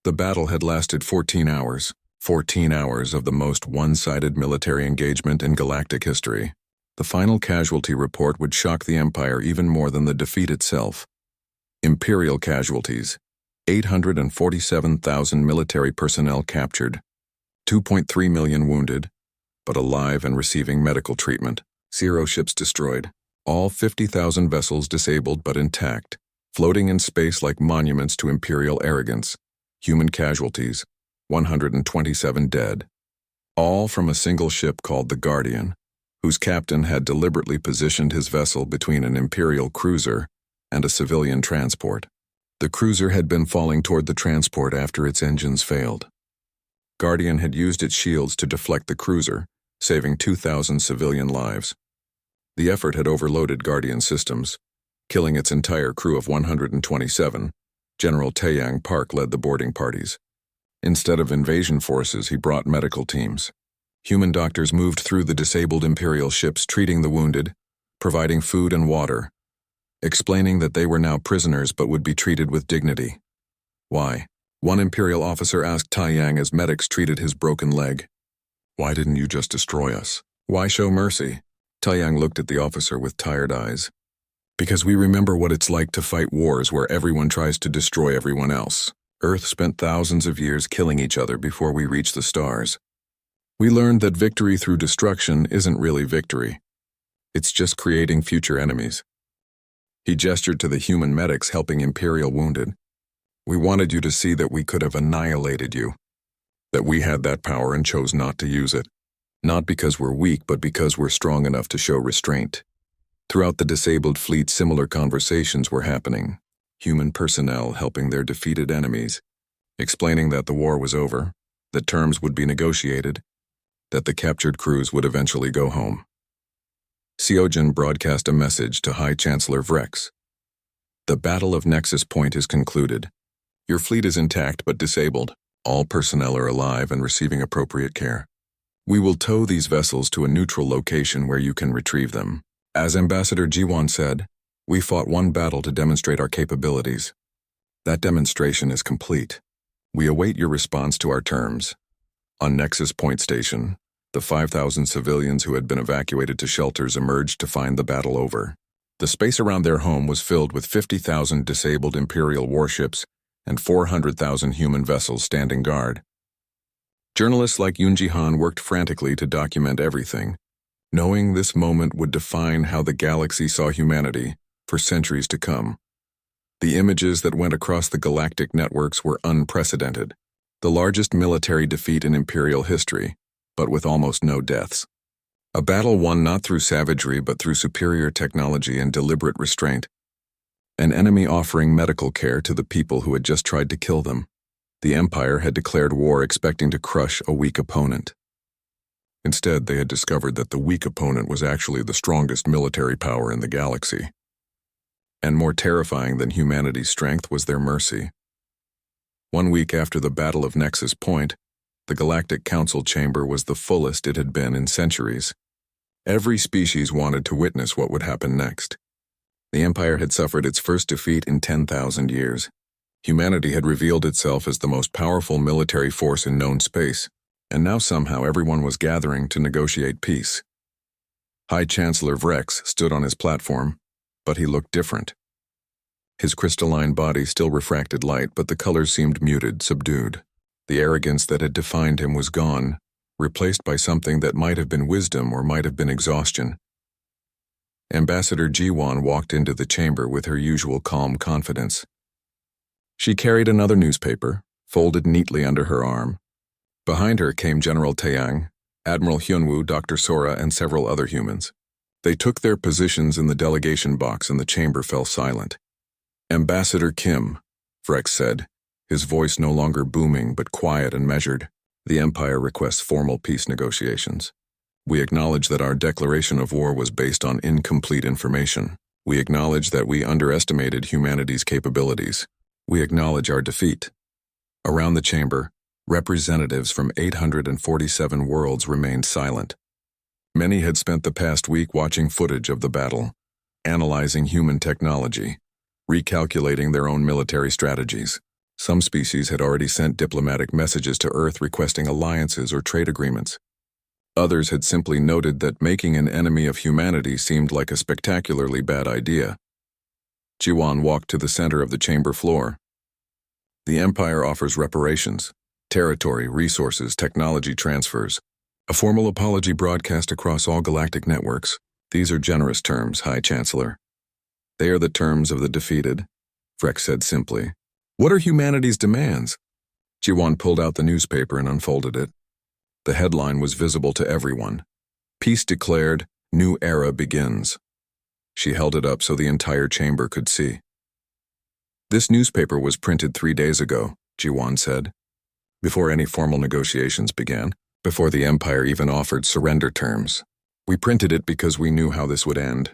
The battle had lasted 14 hours. 14 hours of the most one-sided military engagement in galactic history. The final casualty report would shock the Empire even more than the defeat itself. Imperial casualties. 847,000 military personnel captured. 2.3 million wounded, but alive and receiving medical treatment. 0 ships destroyed. All 50,000 vessels disabled but intact, floating in space like monuments to Imperial arrogance. Human casualties. 127 dead. All from a single ship called the Guardian, whose captain had deliberately positioned his vessel between an Imperial cruiser and a civilian transport. The cruiser had been falling toward the transport after its engines failed. Guardian had used its shields to deflect the cruiser, saving 2,000 civilian lives. The effort had overloaded Guardian systems, killing its entire crew of 127. General Taeyang Park led the boarding parties. Instead of invasion forces, he brought medical teams. Human doctors moved through the disabled Imperial ships, treating the wounded, providing food and water, explaining that they were now prisoners but would be treated with dignity. Why? One Imperial officer asked Taeyang as medics treated his broken leg. Why didn't you just destroy us? Why show mercy? Taeyang looked at the officer with tired eyes. Because we remember what it's like to fight wars where everyone tries to destroy everyone else. Earth spent thousands of years killing each other before we reached the stars. We learned that victory through destruction isn't really victory. It's just creating future enemies. He gestured to the human medics helping Imperial wounded. We wanted you to see that we could have annihilated you. That we had that power and chose not to use it. Not because we're weak, but because we're strong enough to show restraint. Throughout the disabled fleet, similar conversations were happening. Human personnel helping their defeated enemies, explaining that the war was over, that terms would be negotiated, that the captured crews would eventually go home. Seojin broadcast a message to High Chancellor Vrex. The Battle of Nexus Point is concluded. Your fleet is intact but disabled. All personnel are alive and receiving appropriate care. We will tow these vessels to a neutral location where you can retrieve them. As Ambassador Jiwon said, we fought one battle to demonstrate our capabilities. That demonstration is complete. We await your response to our terms. On Nexus Point Station, the 5,000 civilians who had been evacuated to shelters emerged to find the battle over. The space around their home was filled with 50,000 disabled Imperial warships and 400,000 human vessels standing guard. Journalists like Yoon Ji-han worked frantically to document everything, knowing this moment would define how the galaxy saw humanity for centuries to come. The images that went across the galactic networks were unprecedented, the largest military defeat in Imperial history, but with almost no deaths. A battle won not through savagery but through superior technology and deliberate restraint. An enemy offering medical care to the people who had just tried to kill them. The Empire had declared war expecting to crush a weak opponent. Instead, they had discovered that the weak opponent was actually the strongest military power in the galaxy. And more terrifying than humanity's strength was their mercy. 1 week after the Battle of Nexus Point, the Galactic Council chamber was the fullest it had been in centuries. Every species wanted to witness what would happen next. The Empire had suffered its first defeat in 10,000 years. Humanity had revealed itself as the most powerful military force in known space, and now somehow everyone was gathering to negotiate peace. High Chancellor Vrex stood on his platform, but he looked different. His crystalline body still refracted light, but the colors seemed muted, subdued. The arrogance that had defined him was gone, replaced by something that might have been wisdom or might have been exhaustion. Ambassador Jiwan walked into the chamber with her usual calm confidence. She carried another newspaper, folded neatly under her arm. Behind her came General Taeyang, Admiral Hyunwoo, Dr. Sora, and several other humans. They took their positions in the delegation box and the chamber fell silent. Ambassador Kim, Vrex said, his voice no longer booming but quiet and measured. The Empire requests formal peace negotiations. We acknowledge that our declaration of war was based on incomplete information. We acknowledge that we underestimated humanity's capabilities. We acknowledge our defeat. Around the chamber, representatives from 847 worlds remained silent. Many had spent the past week watching footage of the battle, analyzing human technology, recalculating their own military strategies. Some species had already sent diplomatic messages to Earth requesting alliances or trade agreements. Others had simply noted that making an enemy of humanity seemed like a spectacularly bad idea. Jiwan walked to the center of the chamber floor. The Empire offers reparations, territory, resources, technology transfers, a formal apology broadcast across all galactic networks. These are generous terms, High Chancellor. They are the terms of the defeated, Vrex said simply. What are humanity's demands? Jiwan pulled out the newspaper and unfolded it. The headline was visible to everyone. Peace declared, new era begins. She held it up so the entire chamber could see. This newspaper was printed 3 days ago, Jiwan said, before any formal negotiations began, before the Empire even offered surrender terms. We printed it because we knew how this would end.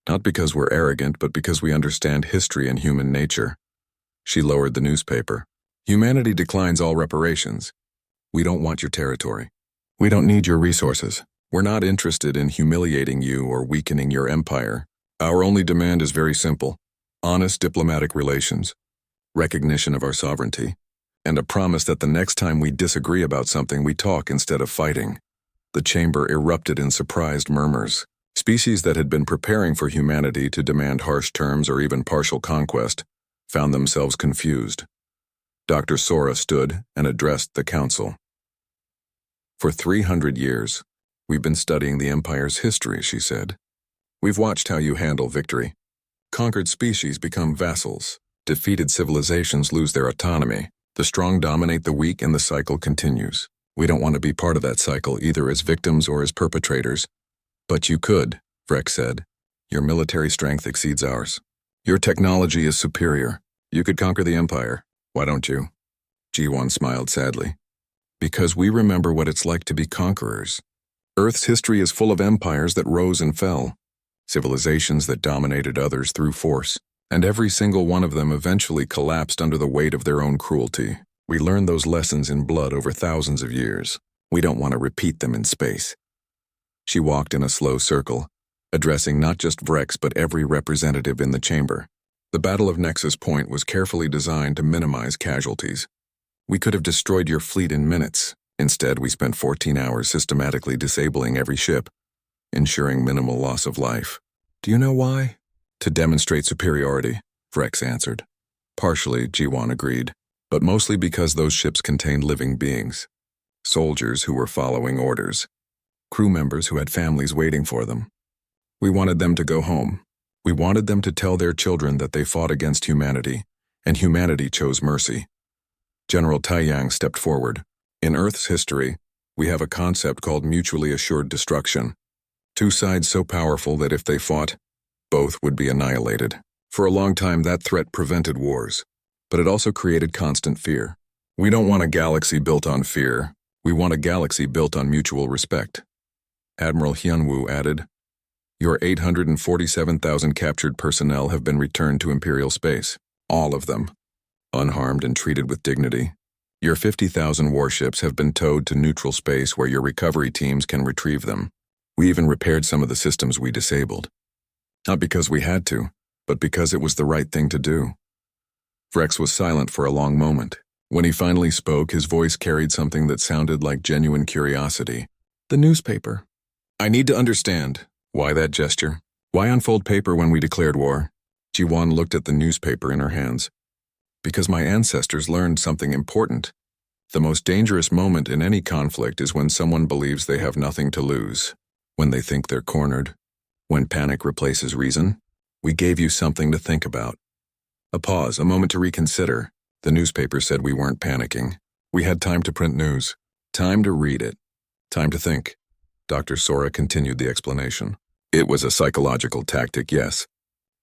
Not because we're arrogant, but because we understand history and human nature. She lowered the newspaper. Humanity declines all reparations. We don't want your territory. We don't need your resources. We're not interested in humiliating you or weakening your empire. Our only demand is very simple: honest diplomatic relations, recognition of our sovereignty, and a promise that the next time we disagree about something, we talk instead of fighting. The chamber erupted in surprised murmurs. Species that had been preparing for humanity to demand harsh terms or even partial conquest found themselves confused. Dr. Sora stood and addressed the council. For 300 years, we've been studying the Empire's history, she said. We've watched how you handle victory. Conquered species become vassals. Defeated civilizations lose their autonomy. The strong dominate the weak and the cycle continues. We don't want to be part of that cycle, either as victims or as perpetrators. But you could, Vrex said. Your military strength exceeds ours. Your technology is superior. You could conquer the Empire. Why don't you? Jiwan smiled sadly. Because we remember what it's like to be conquerors. Earth's history is full of empires that rose and fell, civilizations that dominated others through force, and every single one of them eventually collapsed under the weight of their own cruelty. We learned those lessons in blood over thousands of years. We don't want to repeat them in space. She walked in a slow circle, addressing not just Vrex but every representative in the chamber. The Battle of Nexus Point was carefully designed to minimize casualties. We could have destroyed your fleet in minutes. Instead, we spent 14 hours systematically disabling every ship, ensuring minimal loss of life. Do you know why? To demonstrate superiority, Vrex answered. Partially, Jiwan agreed, but mostly because those ships contained living beings. Soldiers who were following orders. crew members who had families waiting for them. We wanted them to go home. We wanted them to tell their children that they fought against humanity, and humanity chose mercy. General Taiyang stepped forward. In Earth's history, we have a concept called mutually assured destruction. Two sides so powerful that if they fought, both would be annihilated. For a long time, that threat prevented wars, but it also created constant fear. We don't want a galaxy built on fear. We want a galaxy built on mutual respect. Admiral Hyunwoo added, "Your 847,000 captured personnel have been returned to Imperial space. All of them. Unharmed and treated with dignity. Your 50,000 warships have been towed to neutral space where your recovery teams can retrieve them. We even repaired some of the systems we disabled. Not because we had to, but because it was the right thing to do." Vrex was silent for a long moment. When he finally spoke, his voice carried something that sounded like genuine curiosity. "The newspaper. I need to understand. Why that gesture? Why unfold paper when we declared war?" Jiwon looked at the newspaper in her hands. "Because my ancestors learned something important. The most dangerous moment in any conflict is when someone believes they have nothing to lose, when they think they're cornered, when panic replaces reason. We gave you something to think about." A pause, a moment to reconsider. The newspaper said we weren't panicking. We had time to print news, time to read it, time to think. Dr. Sora continued the explanation. It was a psychological tactic, yes,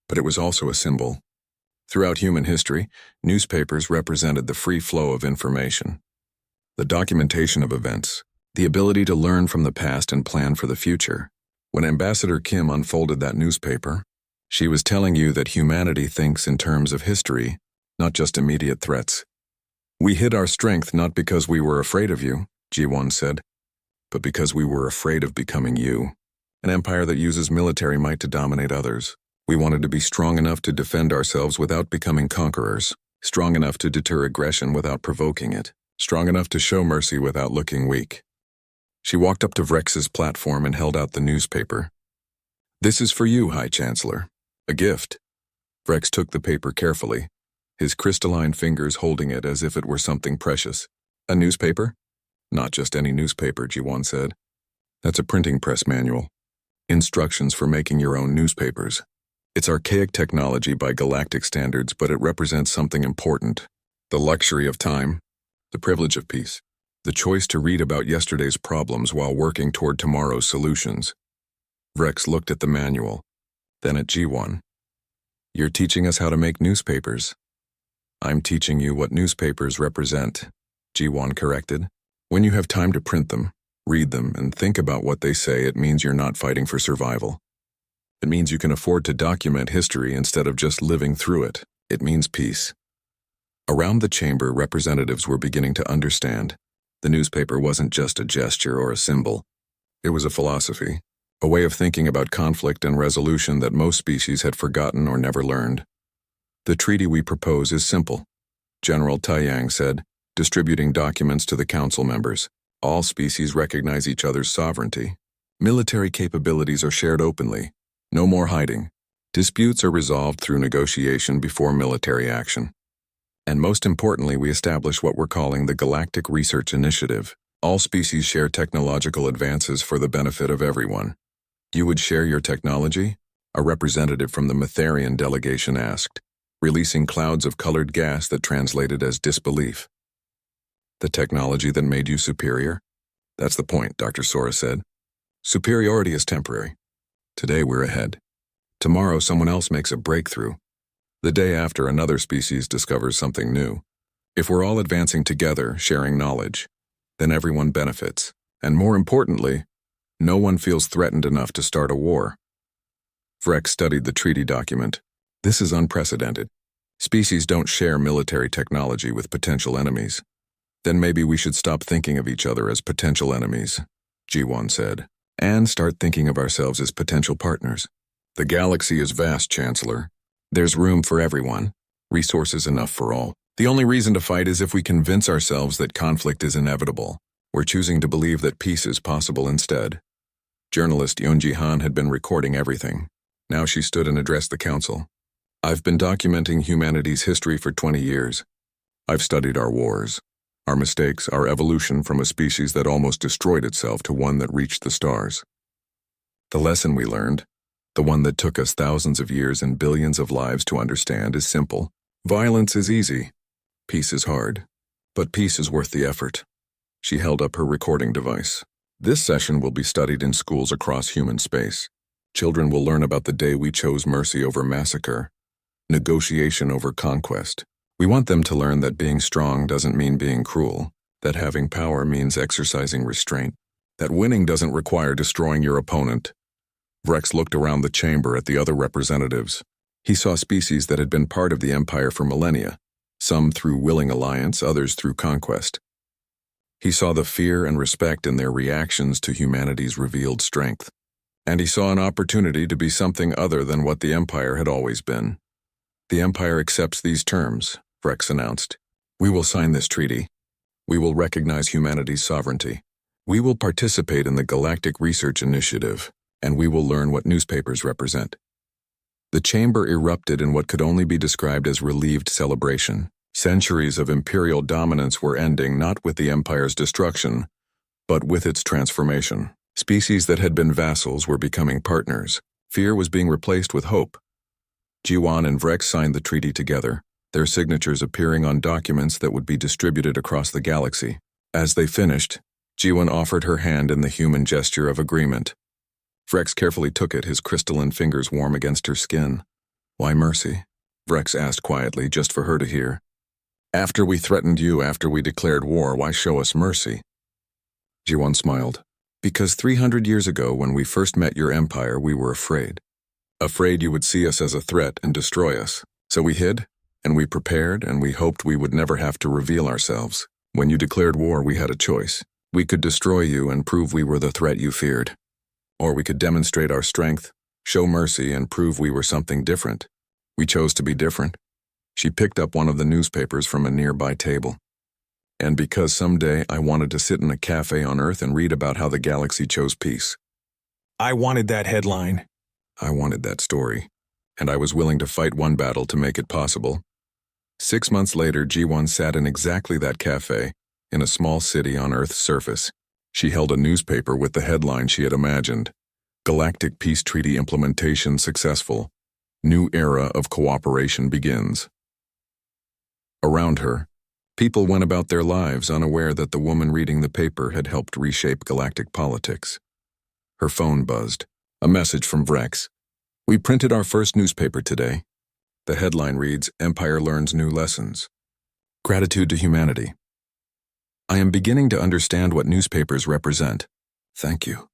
but it was also a symbol. Throughout human history, newspapers represented the free flow of information, the documentation of events, the ability to learn from the past and plan for the future. When Ambassador Kim unfolded that newspaper, she was telling you that humanity thinks in terms of history, not just immediate threats. "We hid our strength not because we were afraid of you," Ji-won said, "but because we were afraid of becoming you. An empire that uses military might to dominate others. We wanted to be strong enough to defend ourselves without becoming conquerors, strong enough to deter aggression without provoking it, strong enough to show mercy without looking weak." She walked up to Vrex's platform and held out the newspaper. "This is for you, High Chancellor. A gift." Vrex took the paper carefully, his crystalline fingers holding it as if it were something precious. "A newspaper?" "Not just any newspaper," Ji-won said. "That's a printing press manual. Instructions for making your own newspapers. It's archaic technology by galactic standards, but it represents something important. The luxury of time, the privilege of peace, the choice to read about yesterday's problems while working toward tomorrow's solutions." Vrex looked at the manual, then at Ji-won. "You're teaching us how to make newspapers." "I'm teaching you what newspapers represent," Ji-won corrected. "When you have time to print them, read them, and think about what they say, it means you're not fighting for survival. It means you can afford to document history instead of just living through it. It means peace." Around the chamber, representatives were beginning to understand. The newspaper wasn't just a gesture or a symbol. It was a philosophy, a way of thinking about conflict and resolution that most species had forgotten or never learned. "The treaty we propose is simple," General Taiyang said, distributing documents to the council members. "All species recognize each other's sovereignty. Military capabilities are shared openly. No more hiding. Disputes are resolved through negotiation before military action. And most importantly, we establish what we're calling the Galactic Research Initiative. All species share technological advances for the benefit of everyone." "You would share your technology?" a representative from the Matharian delegation asked, releasing clouds of colored gas that translated as disbelief. "The technology that made you superior?" "That's the point," Dr. Sora said. "Superiority is temporary. Today we're ahead. Tomorrow someone else makes a breakthrough. The day after, another species discovers something new. If we're all advancing together, sharing knowledge, then everyone benefits. And more importantly, no one feels threatened enough to start a war." Vrex studied the treaty document. "This is unprecedented. Species don't share military technology with potential enemies. Then maybe we should stop thinking of each other as potential enemies," Ji-won said, "and start thinking of ourselves as potential partners. The galaxy is vast, Chancellor. There's room for everyone, resources enough for all. The only reason to fight is if we convince ourselves that conflict is inevitable. We're choosing to believe that peace is possible instead." Journalist Yeonji Han had been recording everything. Now she stood and addressed the council. "I've been documenting humanity's history for 20 years. I've studied our wars. Our mistakes, our evolution from a species that almost destroyed itself to one that reached the stars. The lesson we learned, the one that took us thousands of years and billions of lives to understand, is simple. Violence is easy. Peace is hard. But peace is worth the effort. She held up her recording device. This session will be studied in schools across human space. Children will learn about the day we chose mercy over massacre, negotiation over conquest. We want them to learn that being strong doesn't mean being cruel, that having power means exercising restraint, that winning doesn't require destroying your opponent. Vrex looked around the chamber at the other representatives. He saw species that had been part of the Empire for millennia, some through willing alliance, others through conquest. He saw the fear and respect in their reactions to humanity's revealed strength. And he saw an opportunity to be something other than what the Empire had always been. The Empire accepts these terms, Vrex announced. We will sign this treaty. We will recognize humanity's sovereignty. We will participate in the Galactic Research Initiative, and we will learn what newspapers represent. The chamber erupted in what could only be described as relieved celebration. Centuries of imperial dominance were ending not with the Empire's destruction, but with its transformation. Species that had been vassals were becoming partners. Fear was being replaced with hope. Jiwan and Vrex signed the treaty together, their signatures appearing on documents that would be distributed across the galaxy. As they finished, Jiwan offered her hand in the human gesture of agreement. Vrex carefully took it, his crystalline fingers warm against her skin. Why mercy? Vrex asked quietly, just for her to hear. After we threatened you, after we declared war, why show us mercy? Jiwan smiled. Because 300 years ago, when we first met your empire, we were afraid. Afraid you would see us as a threat and destroy us. So we hid, and we prepared, and we hoped we would never have to reveal ourselves. When you declared war, we had a choice. We could destroy you and prove we were the threat you feared. Or we could demonstrate our strength, show mercy, and prove we were something different. We chose to be different. She picked up one of the newspapers from a nearby table. And because someday I wanted to sit in a cafe on Earth and read about how the galaxy chose peace. I wanted that headline. I wanted that story. And I was willing to fight one battle to make it possible. 6 months later, G1 sat in exactly that cafe, in a small city on Earth's surface. She held a newspaper with the headline she had imagined. Galactic Peace Treaty Implementation Successful. New Era of Cooperation Begins. Around her, people went about their lives unaware that the woman reading the paper had helped reshape galactic politics. Her phone buzzed. A message from Vrex. We printed our first newspaper today. The headline reads, Empire Learns New Lessons. Gratitude to Humanity. I am beginning to understand what newspapers represent. Thank you.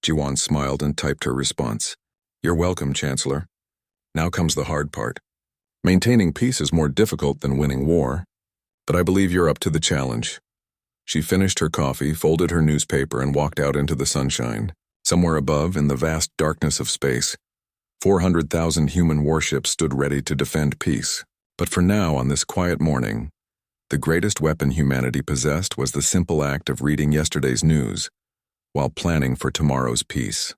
Jiwan smiled and typed her response. You're welcome, Chancellor. Now comes the hard part. Maintaining peace is more difficult than winning war, but I believe you're up to the challenge. She finished her coffee, folded her newspaper, and walked out into the sunshine. Somewhere above, in the vast darkness of space, 400,000 human warships stood ready to defend peace. But for now, on this quiet morning, the greatest weapon humanity possessed was the simple act of reading yesterday's news while planning for tomorrow's peace.